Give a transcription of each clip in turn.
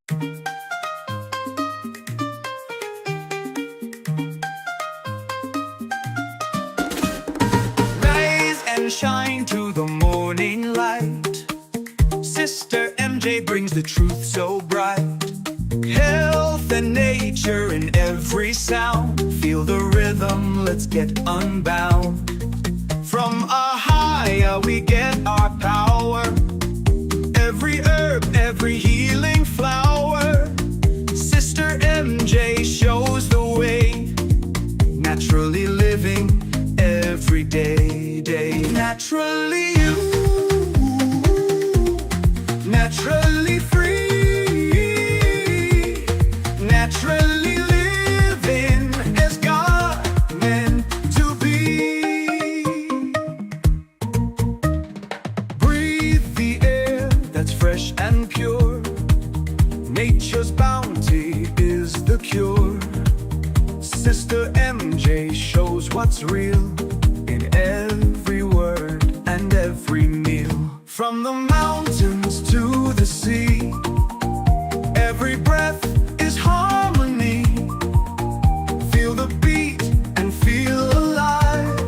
Rise and shine to the morning light. Sister MJ brings the truth so bright. Health and nature in every sound. Feel the rhythm, let's get unbound. From Ahaya we get our power. Every herb, every healing flower. Sister MJ shows the way. Naturally living every day. Naturally you, naturally free, naturally living as God meant to be. Breathe the air that's fresh and pure. Nature's bounty is the cure. Sister MJ shows what's real in every word and every meal. From the mountains to the sea, every breath is harmony. Feel the beat and feel alive.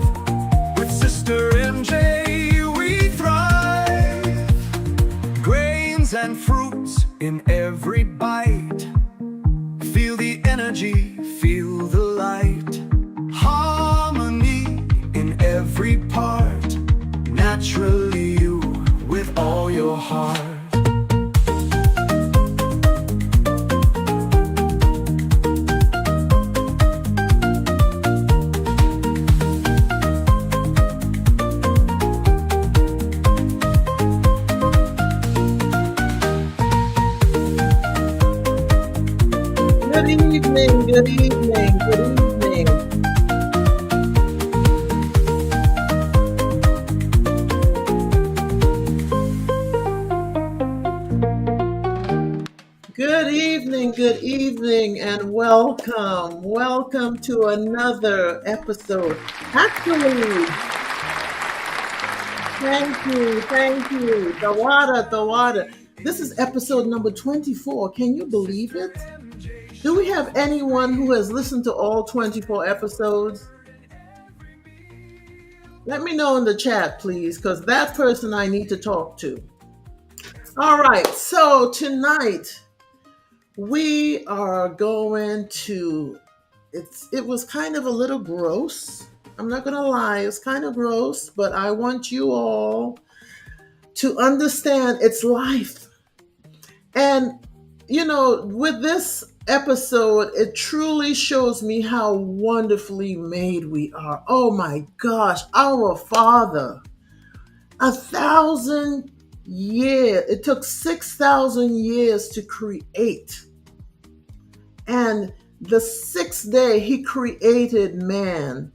With Sister MJ we thrive. Grains and fruits in every bite. Feel the energy, feel the light. Harmony in every part. Naturally you, with all your heart. Good evening, good evening, good evening. Good evening, and welcome. Welcome to another episode. Actually, thank you. The water. This is episode number 24. Can you believe it? Do we have anyone who has listened to all 24 episodes? Let me know in the chat, please, because that person I need to talk to. All right, so tonight we are going to, it was kind of a little gross. I'm not going to lie, it's kind of gross, but I want you all to understand it's life. And, you know, with this episode, it truly shows me how wonderfully made we are. Oh my gosh, our Father, 1,000 years, it took 6,000 years to create. And the sixth day, he created man.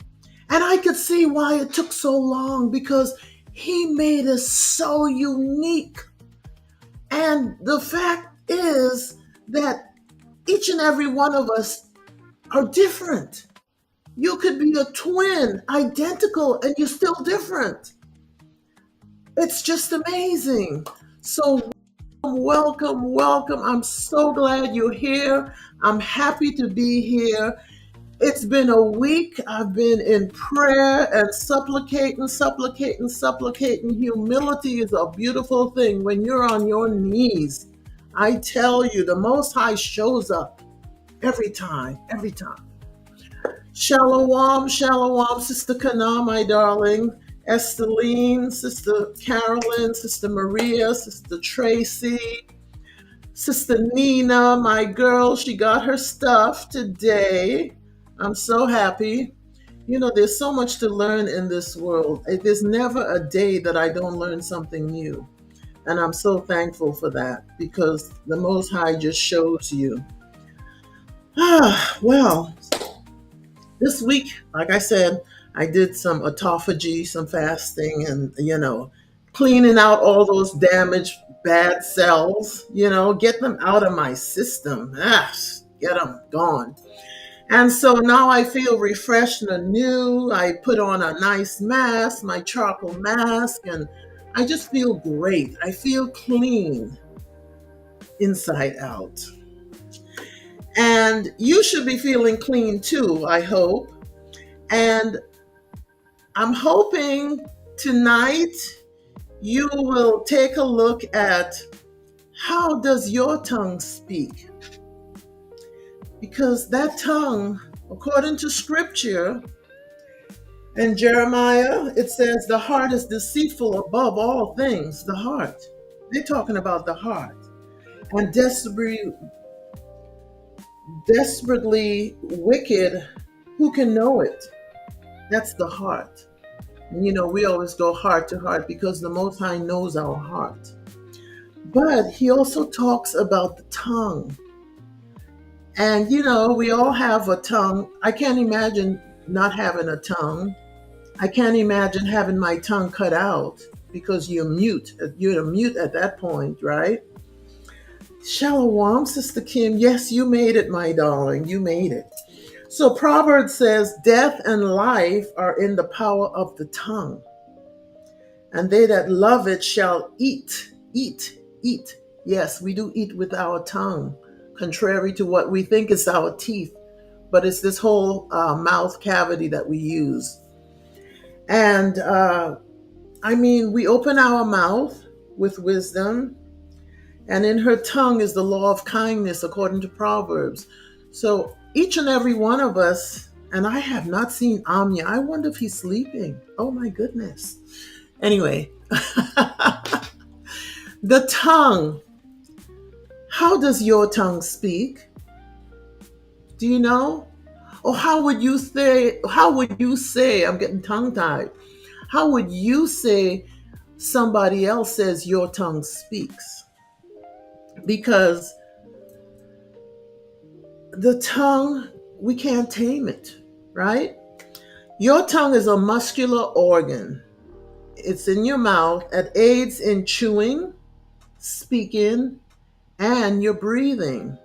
And I could see why it took so long, because he made us so unique. And the fact is that each and every one of us are different. You could be a twin, identical, and you're still different. It's just amazing. So welcome. I'm so glad you're here. I'm happy to be here. It's been a week. I've been in prayer and supplicating. Humility is a beautiful thing when you're on your knees. I tell you, the Most High shows up every time. Shalom, Sister Kana, my darling. Esteline, Sister Carolyn, Sister Maria, Sister Tracy, Sister Nina, my girl. She got her stuff today. I'm so happy. You know, there's so much to learn in this world. There's never a day that I don't learn something new. And I'm so thankful for that, because the Most High just shows you. Well, this week, like I said, I did some autophagy, some fasting, and, you know, cleaning out all those damaged, bad cells, you know, get them out of my system. Get them gone. And so now I feel refreshed and anew. I put on a nice mask, my charcoal mask, and I just feel great. I feel clean inside out. And you should be feeling clean too, I hope. And I'm hoping tonight you will take a look at how does your tongue speak? Because that tongue, according to scripture, in Jeremiah, it says the heart is deceitful above all things. The heart. They're talking about the heart. And desperately wicked, who can know it? That's the heart. And we always go heart to heart because the Most High knows our heart. But he also talks about the tongue. And we all have a tongue. I can't imagine not having a tongue. I can't imagine having my tongue cut out because you're mute. You're mute at that point, right? Shalom, Sister Kim. Yes, you made it, my darling. You made it. So Proverbs says, death and life are in the power of the tongue. And they that love it shall eat. Yes, we do eat with our tongue, contrary to what we think is our teeth. But it's this whole mouth cavity that we use. And we open our mouth with wisdom. And in her tongue is the law of kindness, according to Proverbs. So each and every one of us, and I have not seen Amya. I wonder if he's sleeping. Oh my goodness. Anyway, the tongue. How does your tongue speak? Do you know? Or how would you say, I'm getting tongue-tied. How would you say somebody else says your tongue speaks? Because the tongue, we can't tame it, right? Your tongue is a muscular organ. It's in your mouth. It aids in chewing, speaking, and your breathing.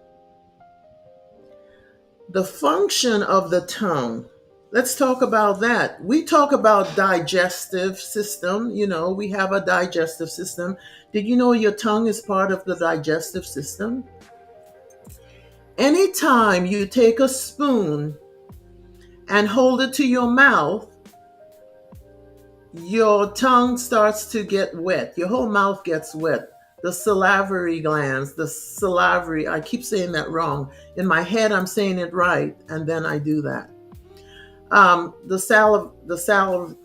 The function of the tongue. Let's talk about that. We talk about digestive system. We have a digestive system. Did you know your tongue is part of the digestive system? Anytime you take a spoon and hold it to your mouth, your tongue starts to get wet. Your whole mouth gets wet. The salivary glands, I keep saying that wrong. In my head, I'm saying it right, and then I do that. The saliva,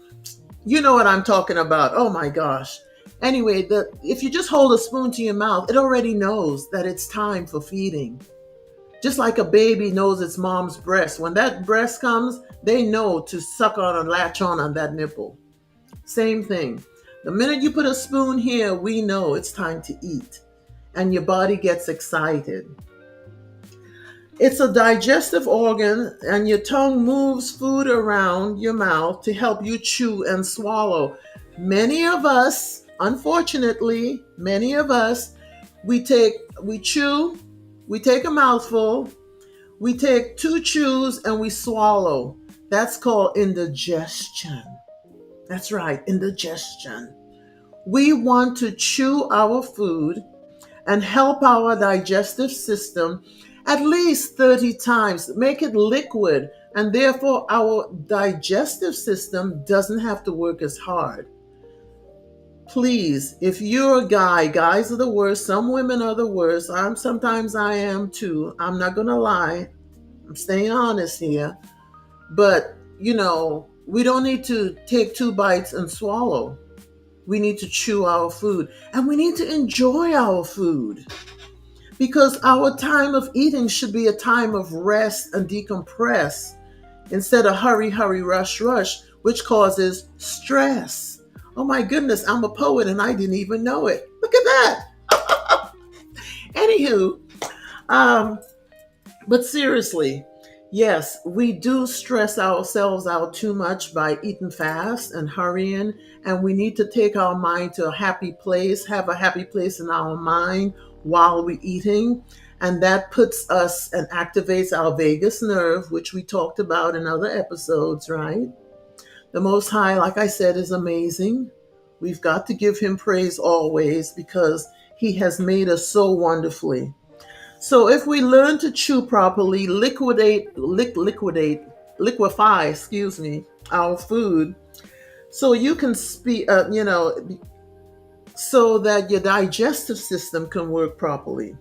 you know what I'm talking about. Oh my gosh. Anyway, if you just hold a spoon to your mouth, it already knows that it's time for feeding. Just like a baby knows its mom's breast. When that breast comes, they know to suck on and latch on that nipple. Same thing. The minute you put a spoon here, we know it's time to eat. And your body gets excited. It's a digestive organ, and your tongue moves food around your mouth to help you chew and swallow. Many of us, unfortunately, we chew, we take a mouthful, we take 2 chews, and we swallow. That's called indigestion. That's right, indigestion. We want to chew our food and help our digestive system at least 30 times, make it liquid, and therefore our digestive system doesn't have to work as hard. Please, if you're a guy, guys are the worst, some women are the worst. Sometimes I am too. I'm not going to lie. I'm staying honest here. But, we don't need to take 2 bites and swallow. We need to chew our food, and we need to enjoy our food, because our time of eating should be a time of rest and decompress instead of hurry, rush, which causes stress. Oh my goodness, I'm a poet and I didn't even know it. Look at that. Anywho, but seriously, yes, we do stress ourselves out too much by eating fast and hurrying, and we need to take our mind to a happy place, have a happy place in our mind while we're eating, and that puts us and activates our vagus nerve, which we talked about in other episodes, right? The Most High, like I said, is amazing. We've got to give him praise always because he has made us so wonderfully. So if we learn to chew properly, liquefy, excuse me, our food, so you can speak, so that your digestive system can work properly.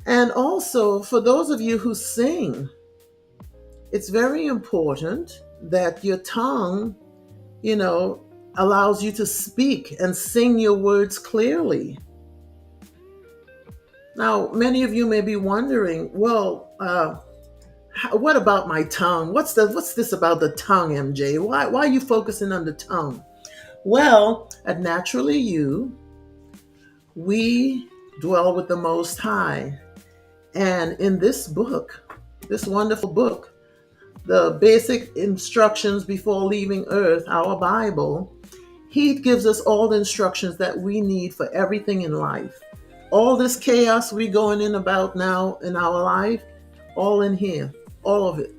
And also, for those of you who sing, it's very important that your tongue, you know, allows you to speak and sing your words clearly. Now, many of you may be wondering, well, what about my tongue? What's this about the tongue, MJ? Why are you focusing on the tongue? Well, at Naturally You, we dwell with the Most High. And in this book, this wonderful book, the basic instructions before leaving earth, our Bible, he gives us all the instructions that we need for everything in life. All this chaos we going in about now in our life, all in here, all of it.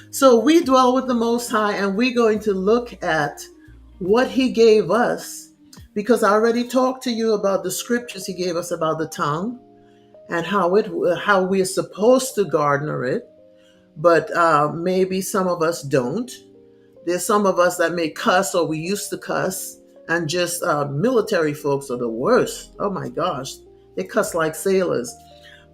So we dwell with the Most High, and we're going to look at what he gave us, because I already talked to you about the scriptures he gave us about the tongue and how we're supposed to garner it. But maybe some of us don't. There's some of us that may cuss, or we used to cuss, and just military folks are the worst. Oh my gosh, they cuss like sailors.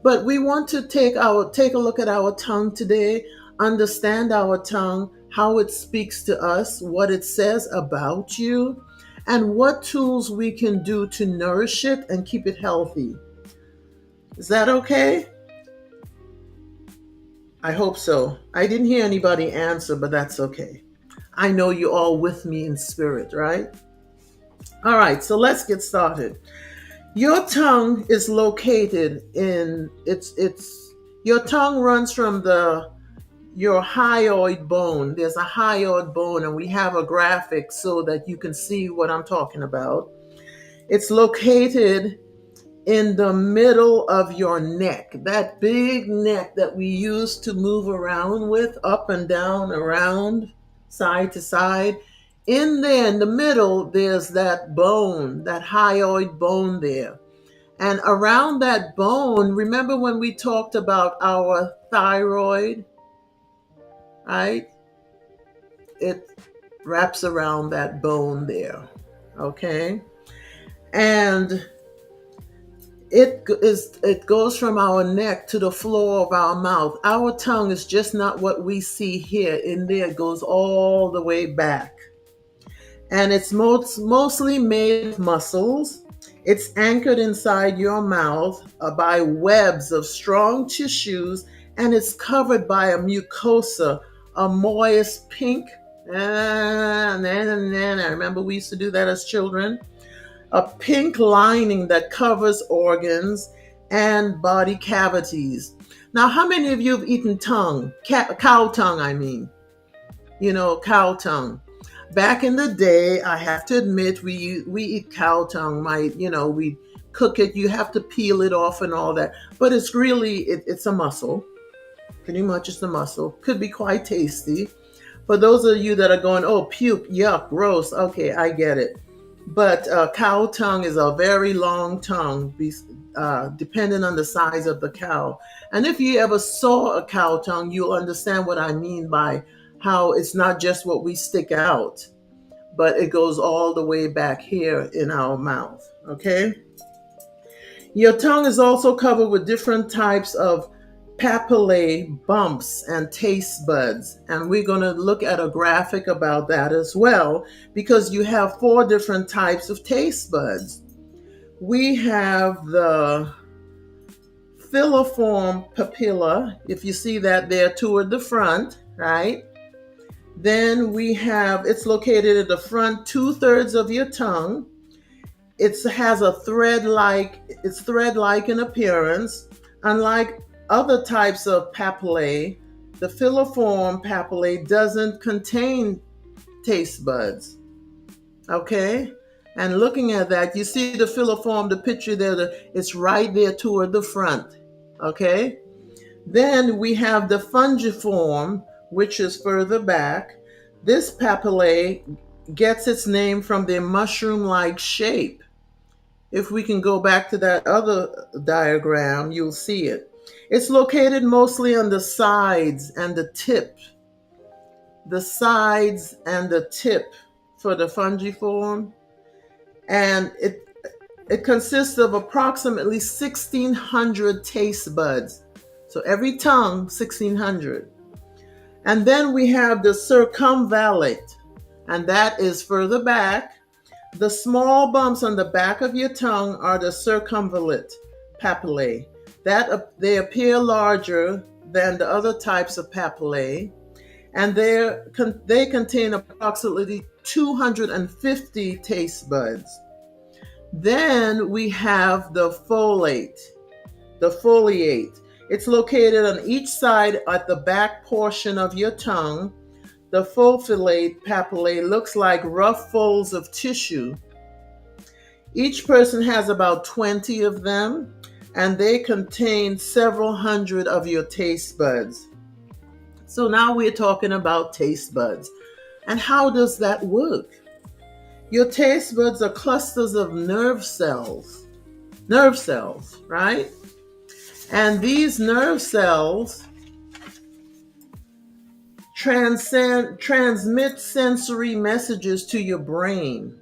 But we want to take a look at our tongue today, understand our tongue, how it speaks to us, what it says about you, and what tools we can do to nourish it and keep it healthy. Is that okay? I hope so. I didn't hear anybody answer, but that's okay. I know you're all with me in spirit, right? All right, so let's get started. Your tongue is located in your tongue runs from your hyoid bone. There's a hyoid bone, and we have a graphic so that you can see what I'm talking about. It's located in the middle of your neck, that big neck that we use to move around with, up and down, around, side to side. In there, in the middle, there's that bone, that hyoid bone there. And around that bone, remember when we talked about our thyroid, right? It wraps around that bone there, okay? And it goes from our neck to the floor of our mouth. Our tongue is just not what we see here. In there, it goes all the way back. And it's mostly made of muscles. It's anchored inside your mouth by webs of strong tissues, and it's covered by a mucosa, a moist pink. I remember we used to do that as children. A pink lining that covers organs and body cavities. Now, how many of you have eaten tongue? Cow tongue, I mean. Cow tongue. Back in the day, I have to admit, we eat cow tongue. We cook it. You have to peel it off and all that. But it's really, it's a muscle. Pretty much it's a muscle. Could be quite tasty. For those of you that are going, oh, puke, yuck, gross. Okay, I get it. But cow tongue is a very long tongue, depending on the size of the cow. And if you ever saw a cow tongue, you'll understand what I mean by how it's not just what we stick out, but it goes all the way back here in our mouth, okay? Your tongue is also covered with different types of papillae, bumps, and taste buds. And we're going to look at a graphic about that as well, because you have 4 different types of taste buds. We have the filiform papilla, if you see that there toward the front, right? Then we have, it's located at the front 2/3 of your tongue. It has a thread-like in appearance. Unlike other types of papillae, the filiform papillae doesn't contain taste buds. Okay? And looking at that, you see the filiform, the picture there, it's right there toward the front. Okay? Then we have the fungiform, which is further back. This papillae gets its name from their mushroom-like shape. If we can go back to that other diagram, you'll see it. It's located mostly on the sides and the tip. The sides and the tip for the fungiform. And it consists of approximately 1,600 taste buds. So every tongue, 1,600. And then we have the circumvallate, and that is further back. The small bumps on the back of your tongue are the circumvallate papillae. They appear larger than the other types of papillae, and they contain approximately 250 taste buds. Then we have the foliate. It's located on each side at the back portion of your tongue. The fulvulate papillae looks like rough folds of tissue. Each person has about 20 of them, and they contain several hundred of your taste buds. So now we're talking about taste buds. And how does that work? Your taste buds are clusters of nerve cells, right? And these nerve cells transmit sensory messages to your brain.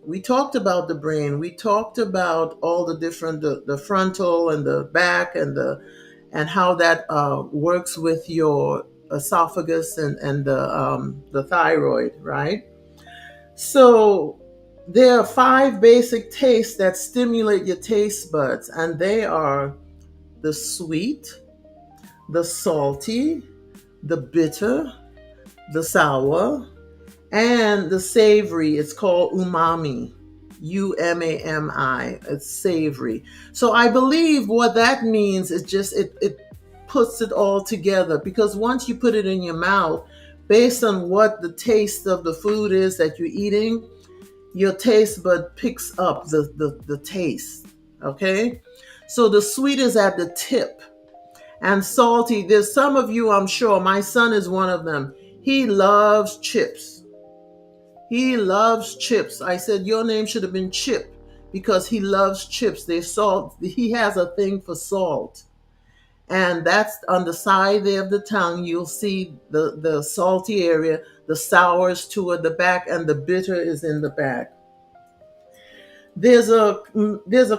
We talked about the brain. We talked about all the different, the frontal and the back and how that works with your esophagus and the thyroid, right? So there are 5 basic tastes that stimulate your taste buds, and they are the sweet, the salty, the bitter, the sour, and the savory. It's called umami. UMAMI. It's savory. So I believe what that means is just it puts it all together, because once you put it in your mouth, based on what the taste of the food is that you're eating, your taste bud picks up the taste. Okay? So the sweet is at the tip. And salty, there's some of you, I'm sure, my son is one of them. He loves chips. He loves chips. I said, your name should have been Chip, because he loves chips. They salt. He has a thing for salt. And that's on the side there of the tongue. You'll see the salty area, the sours toward the back, and the bitter is in the back. There's a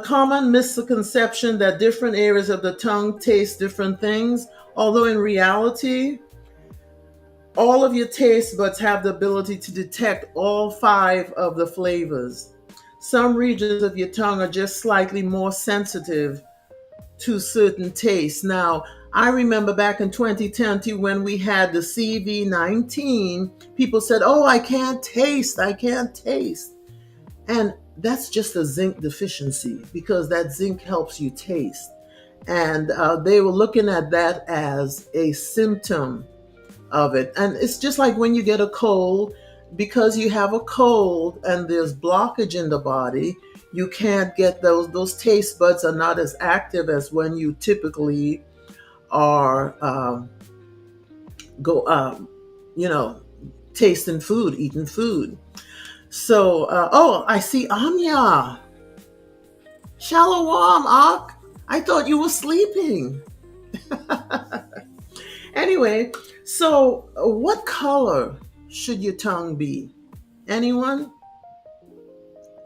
common misconception that different areas of the tongue taste different things, although in reality, all of your taste buds have the ability to detect all 5 of the flavors. Some regions of your tongue are just slightly more sensitive to certain tastes. Now, I remember back in 2020 when we had the CV-19, people said, oh, I can't taste. And that's just a zinc deficiency, because that zinc helps you taste. And they were looking at that as a symptom of it. And it's just like when you get a cold, because you have a cold and there's blockage in the body, you can't get those taste buds are not as active as when you typically are tasting food, eating food. So I see Anya. Shalom, Ak. I thought you were sleeping. Anyway, so what color should your tongue be? Anyone?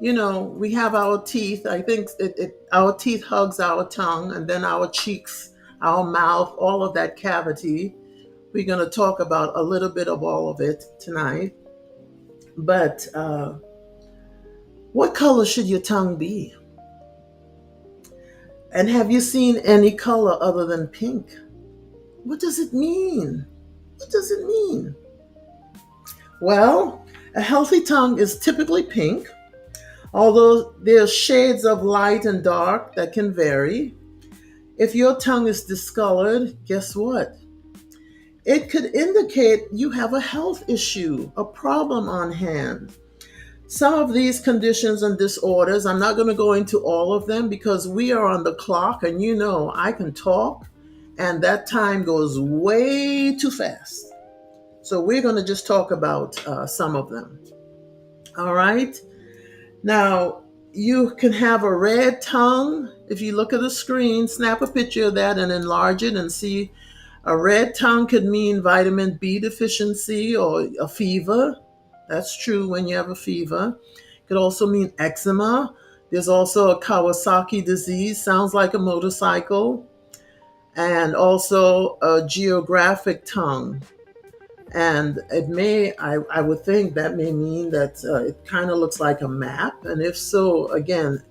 We have our teeth. I think our teeth hugs our tongue, and then our cheeks, our mouth, all of that cavity. We're going to talk about a little bit of all of it tonight. But what color should your tongue be? And have you seen any color other than pink? What does it mean? Well, a healthy tongue is typically pink, although there's shades of light and dark that can vary. If your tongue is discolored, guess what? It could indicate you have a health issue, a problem on hand. Some of these conditions and disorders, I'm not going to go into all of them because we are on the clock, and I can talk and that time goes way too fast. So we're going to just talk about some of them. All right. Now, you can have a red tongue. If you look at the screen, snap a picture of that and enlarge it and see a red tongue could mean vitamin B deficiency or a fever. That's true when you have a fever. It could also mean eczema. There's also a Kawasaki disease, sounds like a motorcycle, and also a geographic tongue. And it may, I would think that may mean that it kind of looks like a map. And if so, again,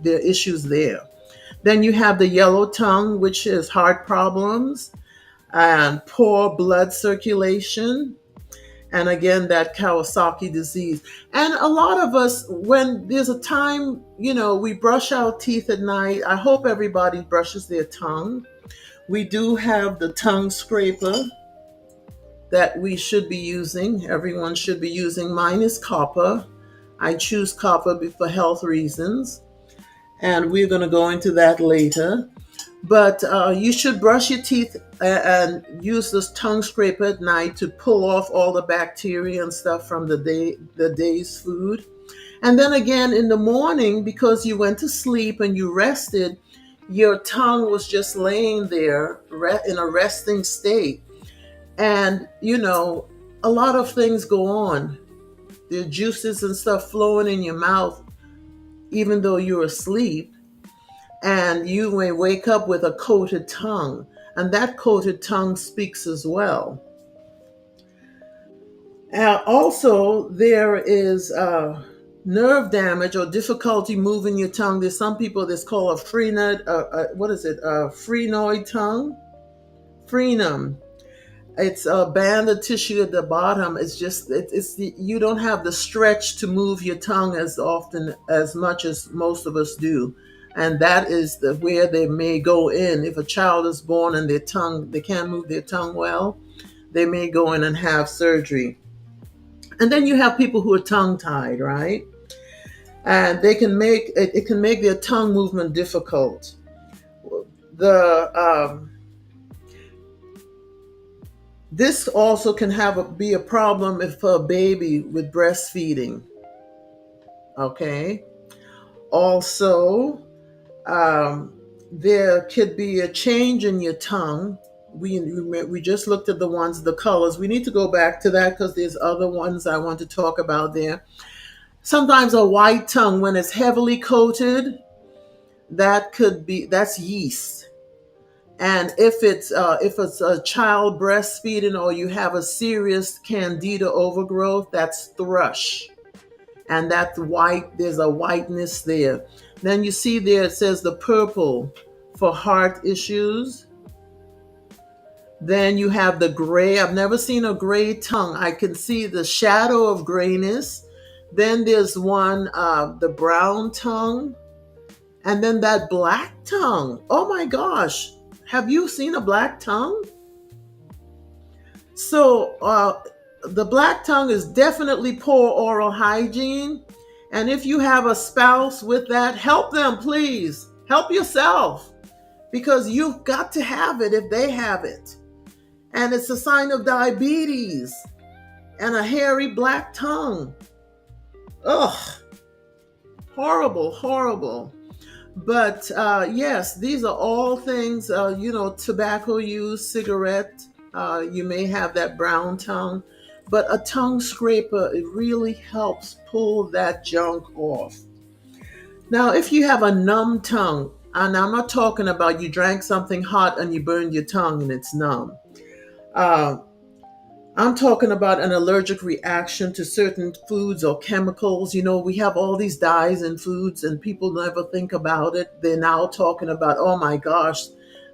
there are issues there. Then you have the yellow tongue, which is heart problems and poor blood circulation. And again, that Kawasaki disease. And a lot of us, when there's a time, we brush our teeth at night. I hope everybody brushes their tongue. We do have the tongue scraper that we should be using. Everyone should be using. Mine is copper. I choose copper for health reasons. And we're going to go into that later. But you should brush your teeth and use this tongue scraper at night to pull off all the bacteria and stuff from the day's food. And then again in the morning, because you went to sleep and you rested, your tongue was just laying there in a resting state. And, a lot of things go on. There are juices and stuff flowing in your mouth, even though you're asleep. And you may wake up with a coated tongue, and that coated tongue speaks as well. Also, there is nerve damage or difficulty moving your tongue. There's some people that's called a phrenoid, a phrenoid tongue? Frenum. It's a band of tissue at the bottom. You don't have the stretch to move your tongue as much as most of us do. And that is where they may go in. If a child is born and they can't move their tongue well, they may go in and have surgery. And then you have people who are tongue tied, right? And it can make their tongue movement difficult. This also can be a problem for a baby with breastfeeding. Okay. Also, there could be a change in your tongue. We just looked at the colors. We need to go back to that because there's other ones I want to talk about there. Sometimes a white tongue, when it's heavily coated, that's yeast. And if it's a child breastfeeding or you have a serious candida overgrowth, that's thrush. And that's white. There's a whiteness there. Then you see there it says the purple for heart issues. Then you have the gray. I've never seen a gray tongue. I can see the shadow of grayness. Then there's one, the brown tongue. And then that black tongue. Oh my gosh. Have you seen a black tongue? So the black tongue is definitely poor oral hygiene. And if you have a spouse with that, help them, please. Help yourself. Because you've got to have it if they have it. And it's a sign of diabetes and a hairy black tongue. Ugh. Horrible, horrible. But yes, these are all things, tobacco use, cigarette, you may have that brown tongue. But a tongue scraper, it really helps pull that junk off. Now, if you have a numb tongue, and I'm not talking about you drank something hot and you burned your tongue and it's numb. I'm talking about an allergic reaction to certain foods or chemicals. We have all these dyes in foods and people never think about it. They're now talking about, oh my gosh,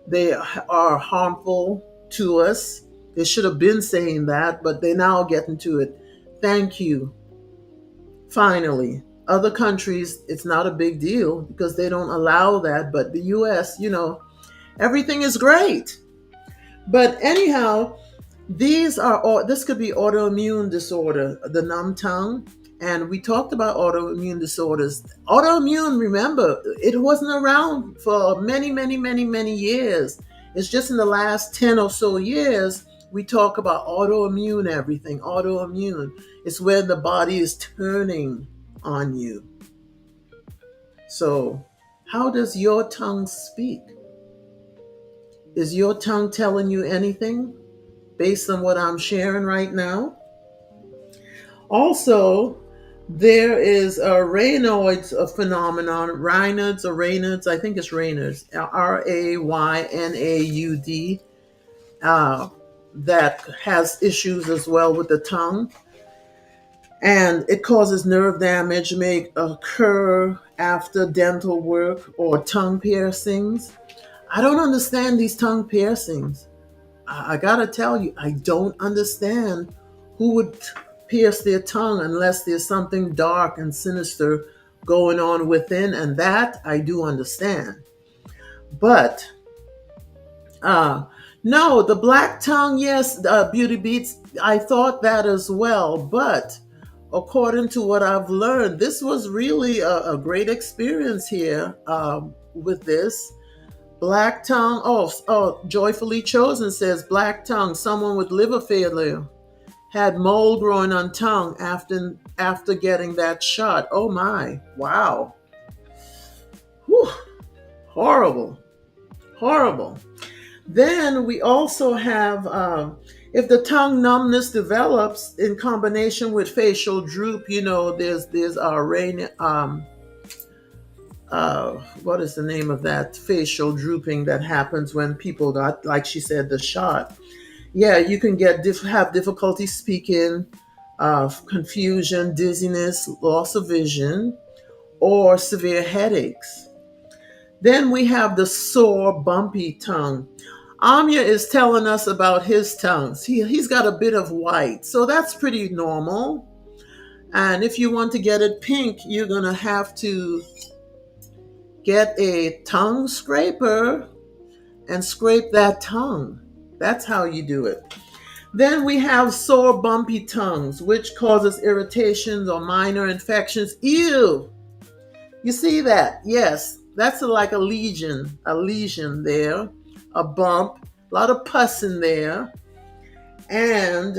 they are harmful to us. They should have been saying that, but they're now getting to it. Thank you. Finally, other countries, it's not a big deal because they don't allow that. But the US, everything is great. But anyhow, this could be autoimmune disorder, the numb tongue. And we talked about autoimmune disorders. Autoimmune, remember, it wasn't around for many, many, many, many years. It's just in the last 10 or so years, we talk about autoimmune everything. Autoimmune. It's where the body is turning on you. So How does your tongue speak? Is your tongue telling you anything based on what I'm sharing right now? Also, there is a Raynaud's phenomenon, Raynaud's or Raynaud's, I think it's Raynaud's, Raynaud, that has issues as well with the tongue. And it causes nerve damage, may occur after dental work or tongue piercings. I don't understand these tongue piercings. I gotta tell you, I don't understand who would pierce their tongue unless there's something dark and sinister going on within, and that I do understand. But no, the black tongue, yes, Beauty Beats, I thought that as well. But according to what I've learned, this was really a great experience here with this. Black tongue, Joyfully Chosen says black tongue, someone with liver failure had mold growing on tongue after getting that shot. Oh my, wow. Whew. Horrible, horrible. Then we also have, if the tongue numbness develops in combination with facial droop, there's rain. What is the name of that facial drooping that happens when people got, like she said, the shot? Yeah, you can have difficulty speaking, confusion, dizziness, loss of vision, or severe headaches. Then we have the sore, bumpy tongue. Amya is telling us about his tongues. He's got a bit of white, so that's pretty normal. And if you want to get it pink, you're going to have to get a tongue scraper and scrape that tongue. That's how you do it. Then we have sore, bumpy tongues, which causes irritations or minor infections. Ew! You see that? Yes, that's like a lesion there, a bump, a lot of pus in there. And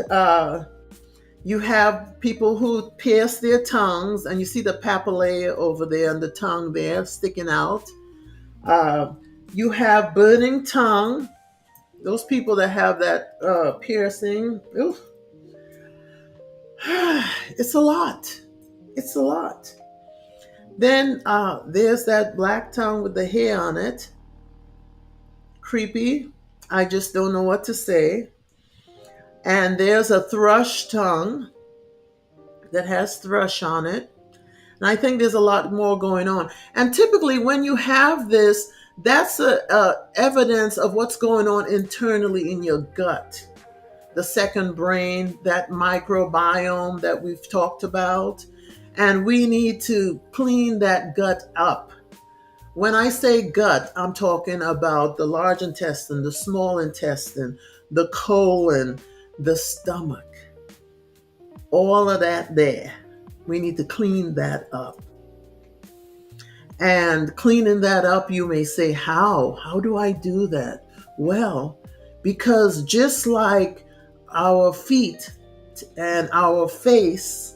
you have people who pierce their tongues, and you see the papillae over there and the tongue there sticking out. You have burning tongue. Those people that have that piercing, oof. It's a lot. It's a lot. Then there's that black tongue with the hair on it. Creepy. I just don't know what to say. And there's a thrush tongue that has thrush on it. And I think there's a lot more going on. And typically when you have this, that's evidence of what's going on internally in your gut. The second brain, that microbiome that we've talked about. And we need to clean that gut up. When I say gut, I'm talking about the large intestine, the small intestine, the colon, the stomach. All of that there. We need to clean that up. And cleaning that up, you may say, how? How do I do that? Well, because just like our feet and our face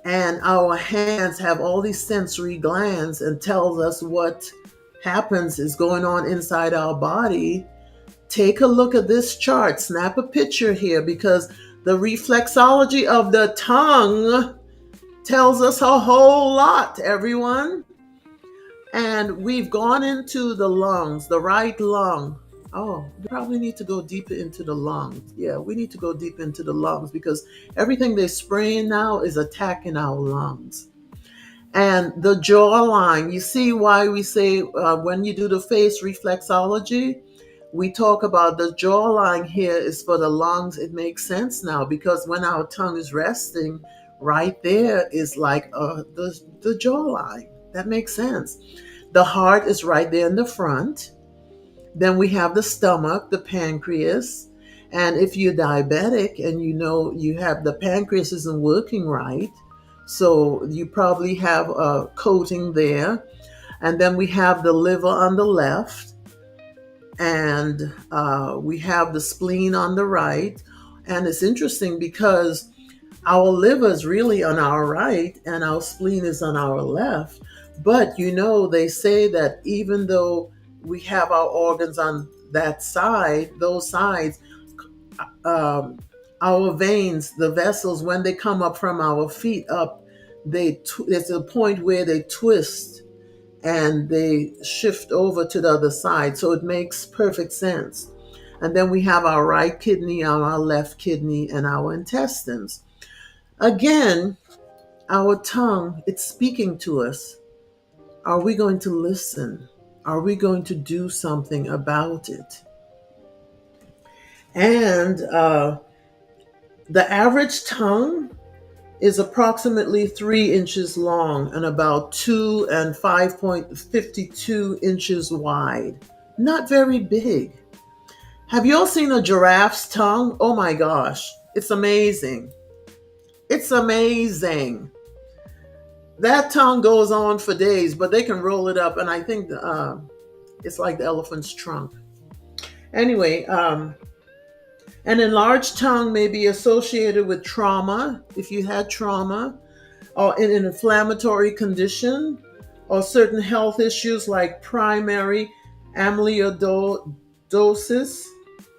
and our hands have all these sensory glands and tells us what happens is going on inside our body, take a look at this chart, snap a picture here, because the reflexology of the tongue tells us a whole lot, everyone. And we've gone into the lungs, the right lung. Oh, we probably need to go deeper into the lungs. Yeah, we need to go deep into the lungs because everything they're spraying now is attacking our lungs. And the jawline, you see why we say when you do the face reflexology, we talk about the jawline here is for the lungs. It makes sense now because when our tongue is resting, right there is like the jawline. That makes sense. The heart is right there in the front. Then we have the stomach, the pancreas. And if you're diabetic and you know you have the pancreas isn't working right, so you probably have a coating there. And then we have the liver on the left. And we have the spleen on the right. And it's interesting because our liver is really on our right and our spleen is on our left. But they say that even though we have our organs on that side, those sides, um, our veins, the vessels, when they come up from our feet up, there's a point where they twist and they shift over to the other side. So it makes perfect sense. And then we have our right kidney, our left kidney, and our intestines. Again, our tongue, it's speaking to us. Are we going to listen? Are we going to do something about it? And the average tongue is approximately 3 inches long and about 2 and 5.52 inches wide. Not very big. Have you all seen a giraffe's tongue? Oh my gosh, it's amazing. It's amazing. That tongue goes on for days, but they can roll it up, and I think it's like the elephant's trunk. Anyway, an enlarged tongue may be associated with trauma, if you had trauma, or in an inflammatory condition, or certain health issues like primary amyloidosis.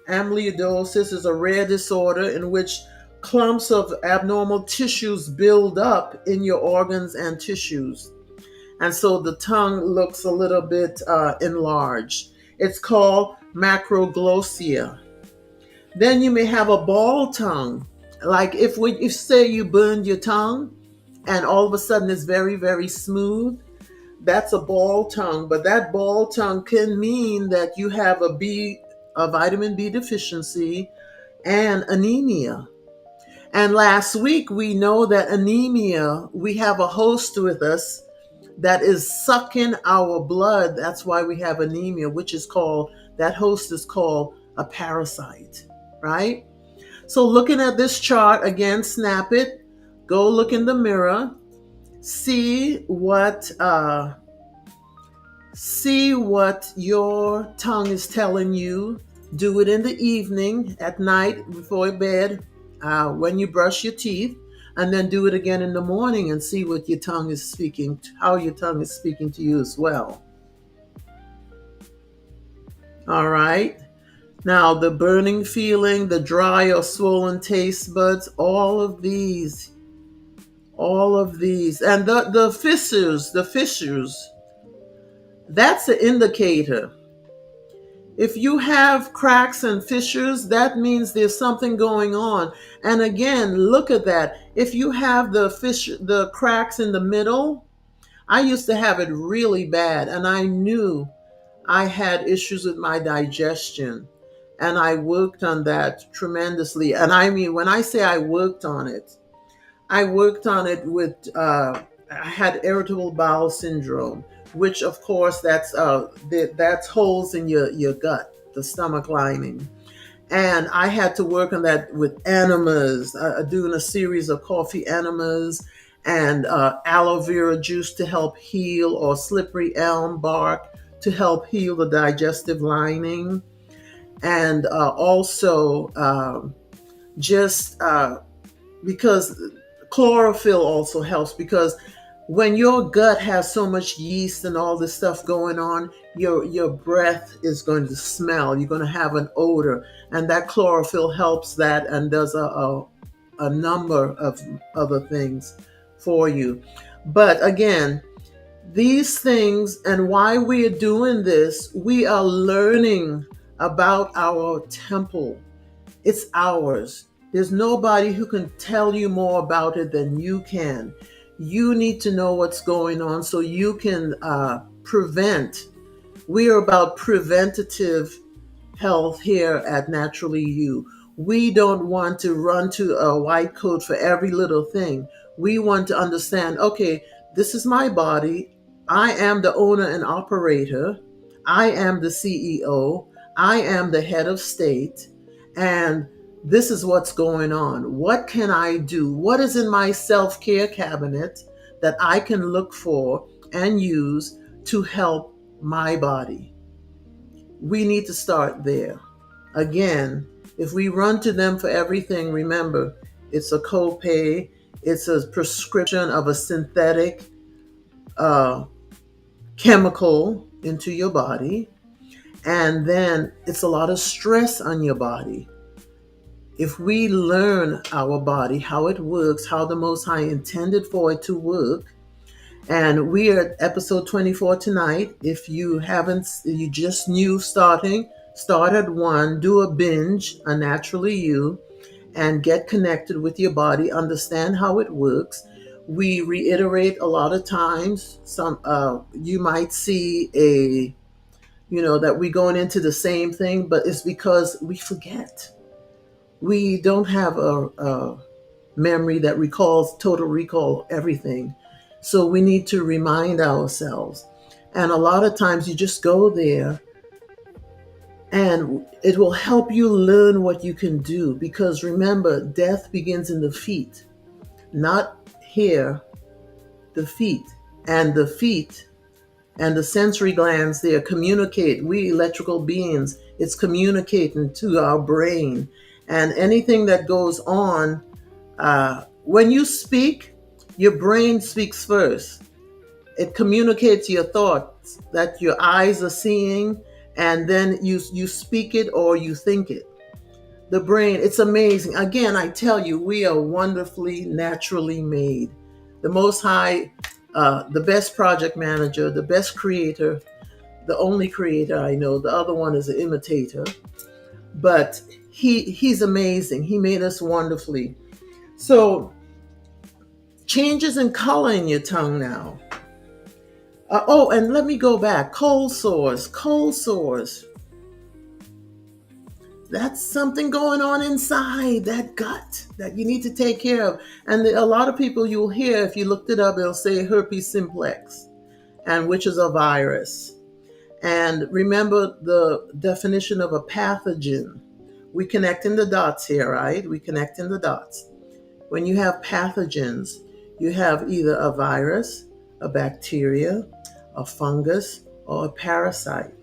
Amyloidosis is a rare disorder in which clumps of abnormal tissues build up in your organs and tissues. And so the tongue looks a little bit enlarged. It's called macroglossia. Then you may have a ball tongue. Like if say you burned your tongue and all of a sudden it's very, very smooth, that's a ball tongue. But that ball tongue can mean that you have a vitamin B deficiency and anemia. And last week we know that anemia, we have a host with us that is sucking our blood. That's why we have anemia, that host is called a parasite, right? So looking at this chart again, snap it, go look in the mirror, see what your tongue is telling you. Do it in the evening, at night, before bed, when you brush your teeth, and then do it again in the morning and see what your tongue is speaking, how your tongue is speaking to you as well. All right. Now, the burning feeling, the dry or swollen taste buds, all of these, and the fissures, that's an indicator. If you have cracks and fissures, that means there's something going on. And again, look at that. If you have the cracks in the middle, I used to have it really bad, and I knew I had issues with my digestion. And I worked on that tremendously. And I mean, when I say I worked on it with, I had irritable bowel syndrome, which of course that's holes in your gut, the stomach lining. And I had to work on that with enemas, doing a series of coffee enemas and aloe vera juice to help heal, or slippery elm bark to help heal the digestive lining. And also just because chlorophyll also helps, because when your gut has so much yeast and all this stuff going on, your breath is going to smell. You're going to have an odor, and that chlorophyll helps that and does a number of other things for you. But again, these things, and why we are doing this, we are learning about our temple. It's ours. There's nobody who can tell you more about it than you can. You need to know what's going on so you can prevent. We are about preventative health here at Naturally You. We don't want to run to a white coat for every little thing. We want to understand, okay, this is my body. I am the owner and operator. I am the CEO. I am the head of state. And this is what's going on. What can I do? What is in my self-care cabinet that I can look for and use to help my body? We need to start there. Again, if we run to them for everything, remember, it's a copay, it's a prescription of a synthetic chemical into your body, and then it's a lot of stress on your body. If we learn our body, how it works, how the Most High intended for it to work, and we are at episode 24 tonight. If you haven't, you just new starting, start at one, do a binge, a naturally you, and get connected with your body, understand how it works. We reiterate a lot of times. Some you might see that we're going into the same thing, but it's because we forget. We don't have a memory that recalls, total recall everything. So we need to remind ourselves. And a lot of times you just go there and it will help you learn what you can do. Because remember, death begins in the feet, not here, the feet. And the feet and the sensory glands there communicate. We electrical beings, it's communicating to our brain. And anything that goes on, when you speak, your brain speaks first. It communicates your thoughts that your eyes are seeing, and then you speak it or you think it. The brain, it's amazing. Again, I tell you, we are wonderfully naturally made. The Most High, the best project manager, the best creator, the only creator I know. The other one is an imitator, but he's amazing. He made us wonderfully. So changes in color in your tongue now. And let me go back. Cold sores. That's something going on inside that gut that you need to take care of. And a lot of people you'll hear, if you looked it up, they'll say herpes simplex, and which is a virus. And remember the definition of a pathogen. We connecting the dots here, right? We connecting the dots. When you have pathogens, you have either a virus, a bacteria, a fungus, or a parasite.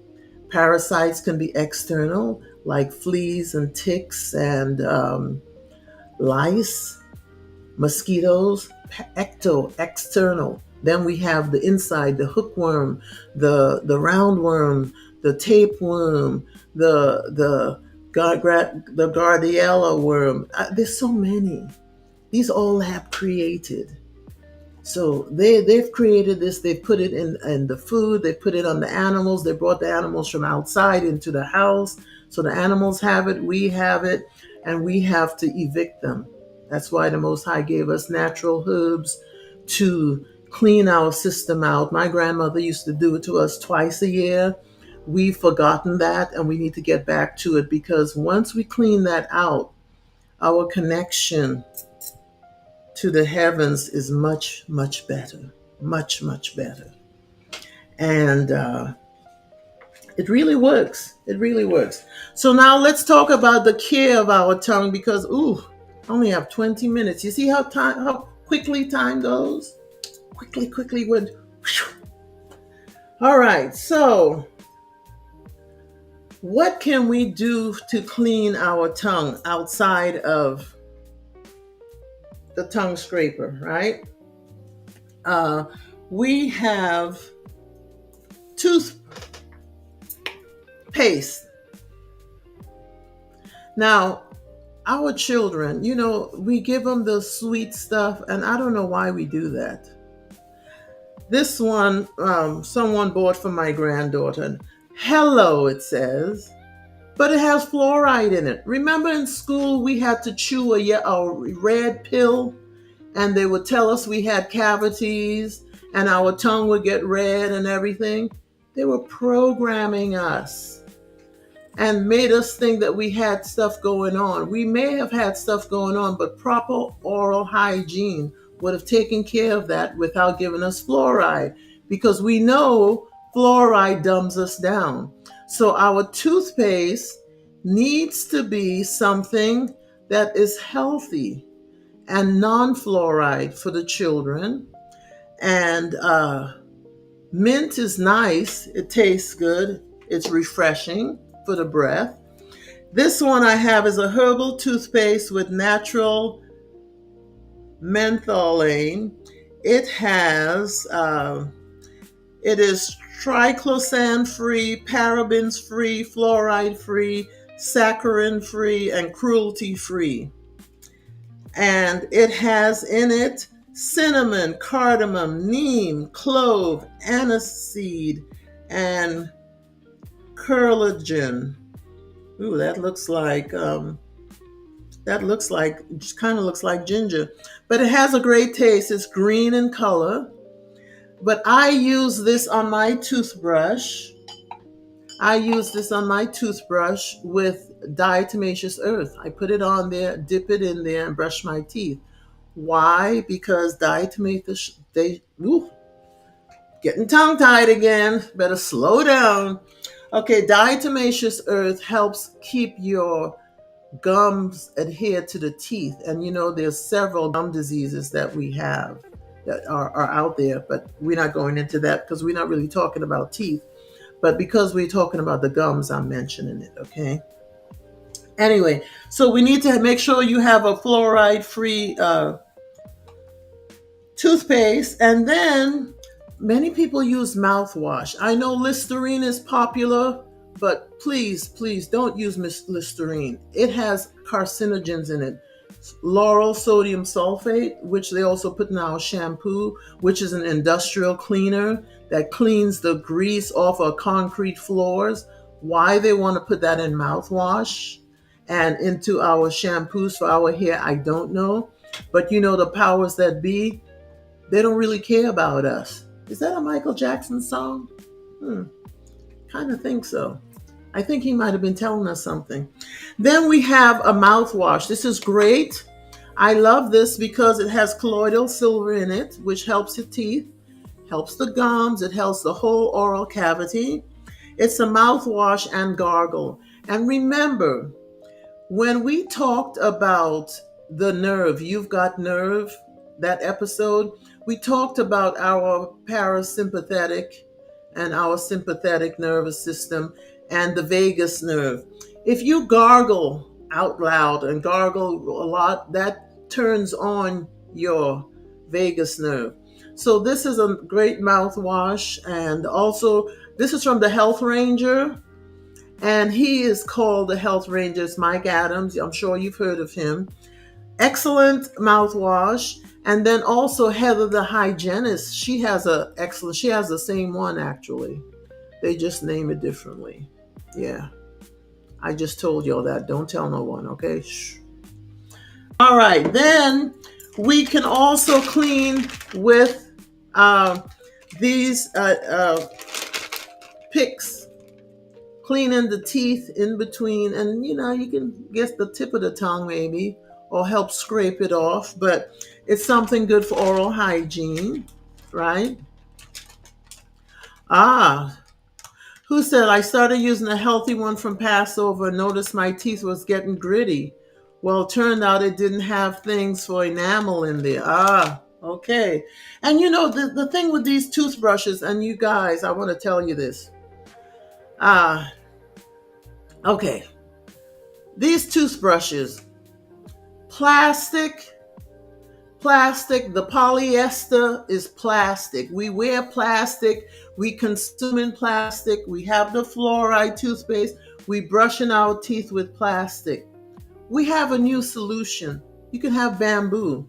Parasites can be external, like fleas and ticks and lice, mosquitoes. External. Then we have the inside, the hookworm, the roundworm, the tapeworm, the Gardella worm. There's so many. These all have created. So they've created this. They put it in the food. They put it on the animals. They brought the animals from outside into the house. So the animals have it. We have it. And we have to evict them. That's why the Most High gave us natural herbs to clean our system out. My grandmother used to do it to us twice a year. We've forgotten that, and we need to get back to it, because once we clean that out, our connection to the heavens is much, much better. Much, much better. And it really works. It really works. So now let's talk about the care of our tongue, because, I only have 20 minutes. You see how quickly time goes? Quickly went. All right. So what can we do to clean our tongue outside of the tongue scraper, right? We have toothpaste. Now, our children, we give them the sweet stuff, and I don't know why we do that. This one, someone bought for my granddaughter. Hello, it says, but it has fluoride in it. Remember in school we had to chew a red pill, and they would tell us we had cavities and our tongue would get red and everything? They were programming us and made us think that we had stuff going on. We may have had stuff going on, but proper oral hygiene would have taken care of that without giving us fluoride, because we know fluoride dumbs us down. So our toothpaste needs to be something that is healthy and non-fluoride for the children. And mint is nice. It tastes good. It's refreshing for the breath. This one I have is a herbal toothpaste with natural mentholane. It is triclosan free, parabens free, fluoride free, saccharin free, and cruelty free. And it has in it cinnamon, cardamom, neem, clove, aniseed, and curligen. Ooh, just kind of looks like ginger, but it has a great taste. It's green in color. But I use this on my toothbrush. I use this on my toothbrush with diatomaceous earth. I put it on there, dip it in there, and brush my teeth. Why? Because diatomaceous, getting tongue tied again. Better slow down. Okay, diatomaceous earth helps keep your gums adhere to the teeth. And there's several gum diseases that we have that are out there, but we're not going into that because we're not really talking about teeth. But because we're talking about the gums, I'm mentioning it, okay? Anyway, so we need to make sure you have a fluoride-free toothpaste. And then many people use mouthwash. I know Listerine is popular, but please don't use Listerine. It has carcinogens in it. Lauryl sodium sulfate, which they also put in our shampoo, which is an industrial cleaner that cleans the grease off of concrete floors. Why they want to put that in mouthwash and into our shampoos for our hair, I don't know. But the powers that be, they don't really care about us. Is that a Michael Jackson song? Kind of think so. I think he might have been telling us something. Then we have a mouthwash. This is great. I love this because it has colloidal silver in it, which helps your teeth, helps the gums, it helps the whole oral cavity. It's a mouthwash and gargle. And remember, when we talked about the nerve, you've got nerve, that episode, we talked about our parasympathetic and our sympathetic nervous system and the vagus nerve. If you gargle out loud and gargle a lot, that turns on your vagus nerve. So this is a great mouthwash. And also, this is from the Health Ranger. And he is called the Health Ranger. It's Mike Adams. I'm sure you've heard of him. Excellent mouthwash. And then also Heather the hygienist. She has the same one actually. They just name it differently. Yeah. I just told y'all that. Don't tell no one, okay? Shh. All right. Then we can also clean with these picks, cleaning the teeth in between. And, you can get the tip of the tongue maybe or help scrape it off. But it's something good for oral hygiene, right? Who said, I started using a healthy one from Passover and noticed my teeth was getting gritty. Well, it turned out it didn't have things for enamel in there. Okay. And the thing with these toothbrushes, and you guys, I want to tell you this. Okay. These toothbrushes, plastic, the polyester is plastic. We wear plastic, we consume in plastic, we have the fluoride toothpaste, we brushing our teeth with plastic. We have a new solution. You can have bamboo